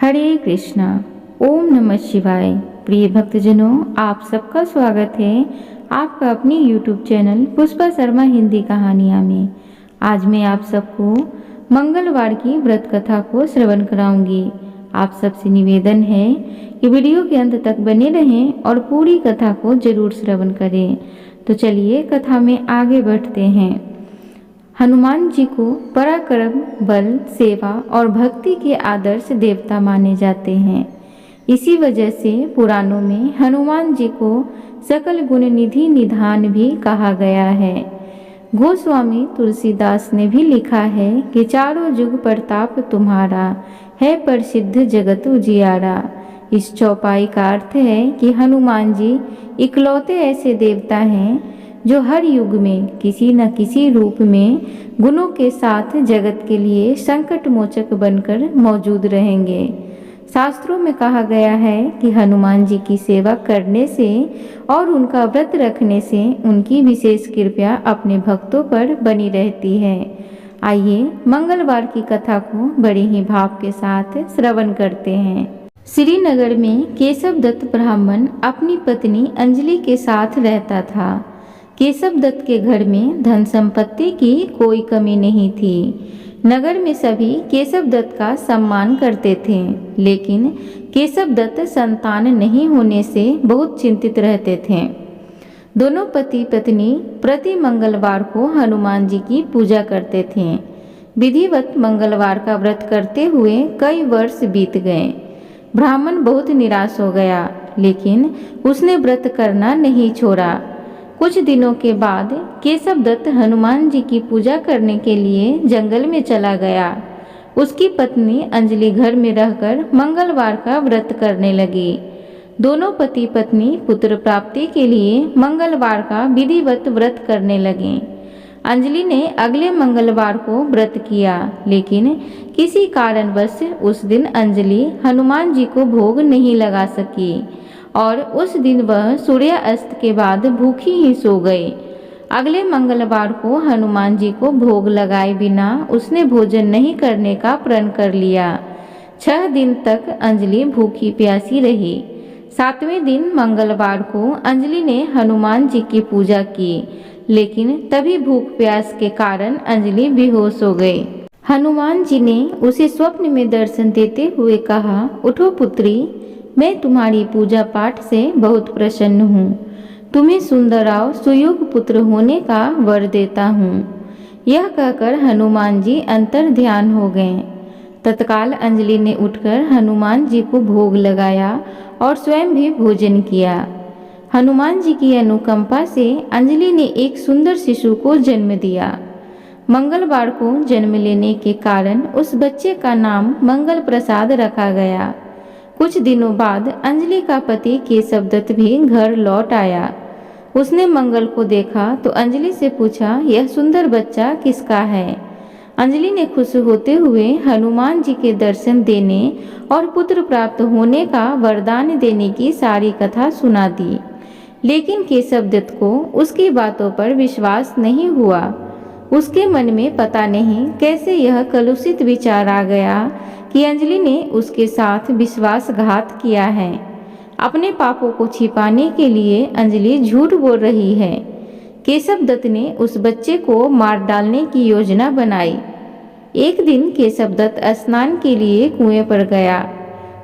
हरे कृष्णा। ओम नमः शिवाय। प्रिय भक्तजनों, आप सबका स्वागत है आपका अपनी YouTube चैनल पुष्पा शर्मा हिंदी कहानियाँ में। आज मैं आप सबको मंगलवार की व्रत कथा को श्रवण कराऊंगी। आप सबसे निवेदन है कि वीडियो के अंत तक बने रहें और पूरी कथा को जरूर श्रवण करें। तो चलिए कथा में आगे बढ़ते हैं। हनुमान जी को पराक्रम, बल, सेवा और भक्ति के आदर्श देवता माने जाते हैं। इसी वजह से पुराणों में हनुमान जी को सकल गुण निधि निधान भी कहा गया है। गोस्वामी तुलसीदास ने भी लिखा है कि चारों जुग प्रताप तुम्हारा, है प्रसिद्ध जगत उजियारा। इस चौपाई का अर्थ है कि हनुमान जी इकलौते ऐसे देवता हैं जो हर युग में किसी न किसी रूप में गुणों के साथ जगत के लिए संकट मोचक बनकर मौजूद रहेंगे। शास्त्रों में कहा गया है कि हनुमान जी की सेवा करने से और उनका व्रत रखने से उनकी विशेष कृपा अपने भक्तों पर बनी रहती है। आइए मंगलवार की कथा को बड़े ही भाव के साथ श्रवण करते हैं। श्रीनगर में केशव दत्त ब्राह्मण अपनी पत्नी अंजलि के साथ रहता था। केशव दत्त के घर में धन संपत्ति की कोई कमी नहीं थी। नगर में सभी केशव दत्त का सम्मान करते थे, लेकिन केशव दत्त संतान नहीं होने से बहुत चिंतित रहते थे। दोनों पति पत्नी प्रति मंगलवार को हनुमान जी की पूजा करते थे। विधिवत मंगलवार का व्रत करते हुए कई वर्ष बीत गए। ब्राह्मण बहुत निराश हो गया, लेकिन उसने व्रत करना नहीं छोड़ा। कुछ दिनों के बाद केशव दत्त हनुमान जी की पूजा करने के लिए जंगल में चला गया। उसकी पत्नी अंजलि घर में रहकर मंगलवार का व्रत करने लगी। दोनों पति पत्नी पुत्र प्राप्ति के लिए मंगलवार का विधिवत व्रत करने लगे। अंजलि ने अगले मंगलवार को व्रत किया, लेकिन किसी कारणवश उस दिन अंजलि हनुमान जी को भोग नहीं लगा सकी और उस दिन वह सूर्यास्त के बाद भूखी ही सो गई। अगले मंगलवार को हनुमान जी को भोग लगाए बिना उसने भोजन नहीं करने का प्रण कर लिया। 6 दिन तक अंजलि भूखी प्यासी रही। 7वें दिन मंगलवार को अंजलि ने हनुमान जी की पूजा की, लेकिन तभी भूख प्यास के कारण अंजलि बेहोश हो गई। हनुमान जी ने उसे स्वप्न में दर्शन देते हुए कहा, उठो पुत्री, मैं तुम्हारी पूजा पाठ से बहुत प्रसन्न हूँ। तुम्हें सुंदराव सुयोग पुत्र होने का वर देता हूँ। यह कहकर हनुमान जी अंतर ध्यान हो गए। तत्काल अंजलि ने उठकर हनुमान जी को भोग लगाया और स्वयं भी भोजन किया। हनुमान जी की अनुकंपा से अंजलि ने एक सुंदर शिशु को जन्म दिया। मंगलवार को जन्म लेने के कारण उस बच्चे का नाम मंगल प्रसाद रखा गया। कुछ दिनों बाद अंजलि का पति केशव दत्त भी घर लौट आया। उसने मंगल को देखा तो अंजलि से पूछा, यह सुंदर बच्चा किसका है? अंजलि ने खुश होते हुए हनुमान जी के दर्शन देने और पुत्र प्राप्त होने का वरदान देने की सारी कथा सुना दी, लेकिन केशव दत्त को उसकी बातों पर विश्वास नहीं हुआ। उसके मन में पता नहीं कैसे यह कलुषित विचार आ गया कि अंजलि ने उसके साथ विश्वासघात किया है। अपने पापों को छिपाने के लिए अंजलि झूठ बोल रही है। केशव दत्त ने उस बच्चे को मार डालने की योजना बनाई। एक दिन केशव दत्त स्नान के लिए कुएं पर गया।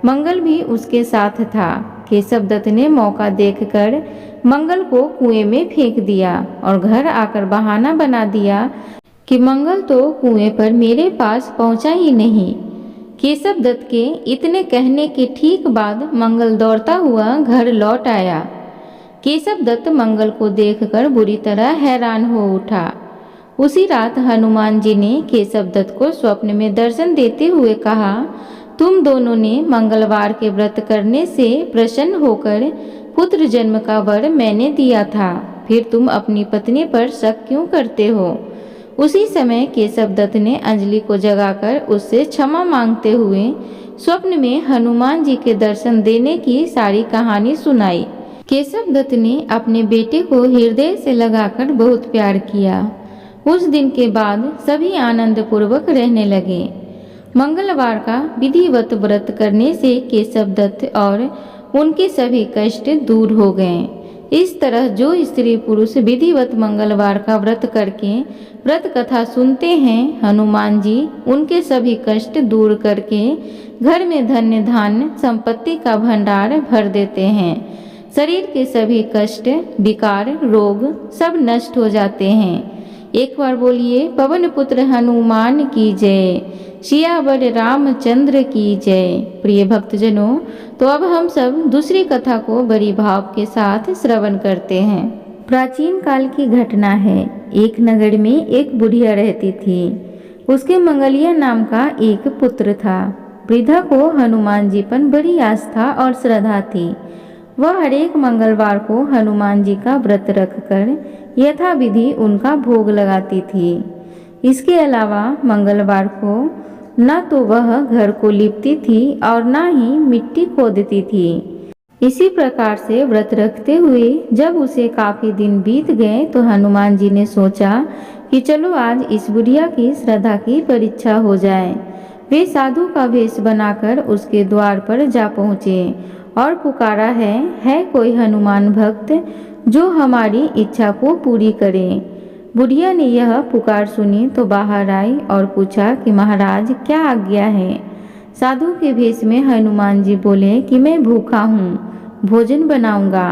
मंगल भी उसके साथ था। केशव दत्त ने मौका देखकर मंगल को कुएं में फेंक दिया और घर आकर बहाना बना दिया कि मंगल तो कुएं पर मेरे पास पहुंचा ही नहीं। केशव दत्त के इतने कहने के ठीक बाद मंगल दौड़ता हुआ घर लौट आया। केशव दत्त मंगल को देखकर बुरी तरह हैरान हो उठा। उसी रात हनुमान जी ने केशव दत्त को स्वप्न में दर्शन देते हुए कहा, तुम दोनों ने मंगलवार के व्रत करने से प्रसन्न होकर पुत्र जन्म का वर मैंने दिया था, फिर तुम अपनी पत्नी पर शक क्यों करते हो? उसी समय केशव दत्त ने अंजलि को जगाकर उससे क्षमा मांगते हुए स्वप्न में हनुमान जी के दर्शन देने की सारी कहानी सुनाई। केशव दत्त ने अपने बेटे को हृदय से लगाकर बहुत प्यार किया। उस दिन के बाद सभी आनंद पूर्वक रहने लगे। मंगलवार का विधिवत व्रत करने से केशव दत्त और उनके सभी कष्ट दूर हो गए। इस तरह जो स्त्री पुरुष विधिवत मंगलवार का व्रत करके व्रत कथा सुनते हैं, हनुमान जी उनके सभी कष्ट दूर करके घर में धन्य धान्य संपत्ति का भंडार भर देते हैं। शरीर के सभी कष्ट, विकार, रोग सब नष्ट हो जाते हैं। एक बार बोलिए पवन पुत्र हनुमान की जय, सियावर रामचंद्र की जय। प्रिय भक्तजनों, तो अब हम सब दूसरी कथा को बड़ी भाव के साथ श्रवण करते हैं। प्राचीन काल की घटना है। एक नगर में एक बुढ़िया रहती थी। उसके मंगलिया नाम का एक पुत्र था। वृद्धा को हनुमान जी पर बड़ी आस्था और श्रद्धा थी। वह हर एक मंगलवार को हनुमान जी का व्रत रखकर यथाविधि उनका भोग लगाती थी। इसके अलावा मंगलवार को न तो वह घर को लीपती थी और न ही मिट्टी खोदती थी। इसी प्रकार से व्रत रखते हुए जब उसे काफी दिन बीत गए तो हनुमान जी ने सोचा कि चलो आज इस बुढ़िया की श्रद्धा की परीक्षा हो जाए। वे साधु का वेश बनाकर उसके द्वार पर जा पहुँचे और पुकारा है कोई हनुमान भक्त जो हमारी इच्छा को पूरी करे। बुढ़िया ने यह पुकार सुनी तो बाहर आई और पूछा कि महाराज क्या आज्ञा है। साधु के भेष में हनुमान जी बोले कि मैं भूखा हूँ, भोजन बनाऊंगा,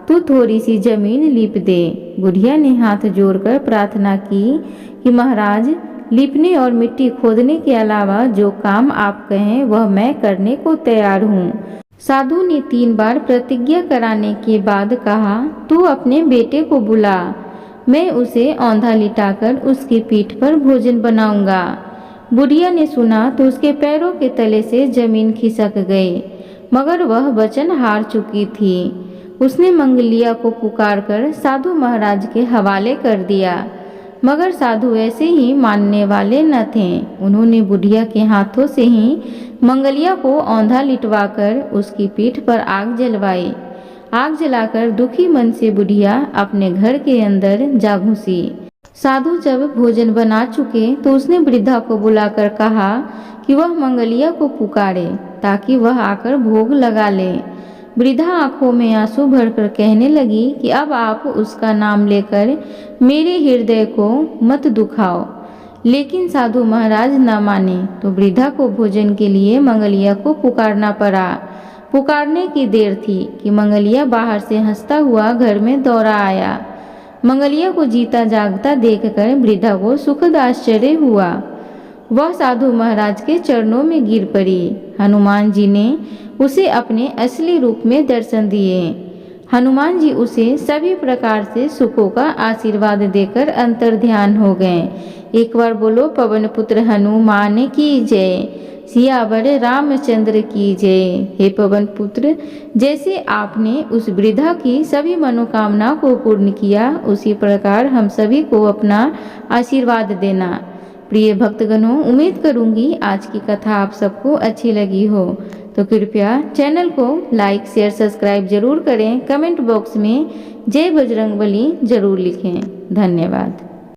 तू थोड़ी सी जमीन लीप दे। बुढ़िया ने हाथ जोड़कर प्रार्थना की कि महाराज लीपने और मिट्टी खोदने के अलावा जो काम आप कहें वह मैं करने को तैयार हूँ। साधु ने 3 बार प्रतिज्ञा कराने के बाद कहा, तू अपने बेटे को बुला, मैं उसे औंधा लिटाकर उसकी पीठ पर भोजन बनाऊंगा। बुढ़िया ने सुना तो उसके पैरों के तले से जमीन खिसक गई, मगर वह वचन हार चुकी थी। उसने मंगलिया को पुकारकर साधु महाराज के हवाले कर दिया, मगर साधु ऐसे ही मानने वाले न थे। उन्होंने बुढ़िया के हाथों से ही मंगलिया को औंधा लिटवाकर उसकी पीठ पर आग जलवाई। आग जलाकर दुखी मन से बुढ़िया अपने घर के अंदर जा घुसी। साधु जब भोजन बना चुके तो उसने वृद्धा को बुलाकर कहा कि वह मंगलिया को पुकारे ताकि वह आकर भोग लगा ले। वृद्धा आंखों में आंसू भरकर कहने लगी कि अब आप उसका नाम लेकर मेरे हृदय को मत दुखाओ। लेकिन साधु महाराज न माने तो वृद्धा को भोजन के लिए मंगलिया को पुकारना पड़ा। पुकारने की देर थी कि मंगलिया बाहर से हंसता हुआ घर में दौड़ा आया। मंगलिया को जीता जागता देखकर वृद्धा को सुखद आश्चर्य हुआ। वह साधु महाराज के चरणों में गिर पड़ी। हनुमान जी ने उसे अपने असली रूप में दर्शन दिए। हनुमान जी उसे सभी प्रकार से सुखों का आशीर्वाद देकर अंतर्ध्यान हो गए। एक बार बोलो पवन पुत्र हनुमान की जय, सियावर रामचंद्र की जय। हे पवन पुत्र, जैसे आपने उस वृद्धा की सभी मनोकामना को पूर्ण किया, उसी प्रकार हम सभी को अपना आशीर्वाद देना। प्रिय भक्तगणों, उम्मीद करूंगी आज की कथा आप सबको अच्छी लगी हो, तो कृपया चैनल को लाइक, शेयर, सब्सक्राइब जरूर करें। कमेंट बॉक्स में जय बजरंगबली जरूर लिखें। धन्यवाद।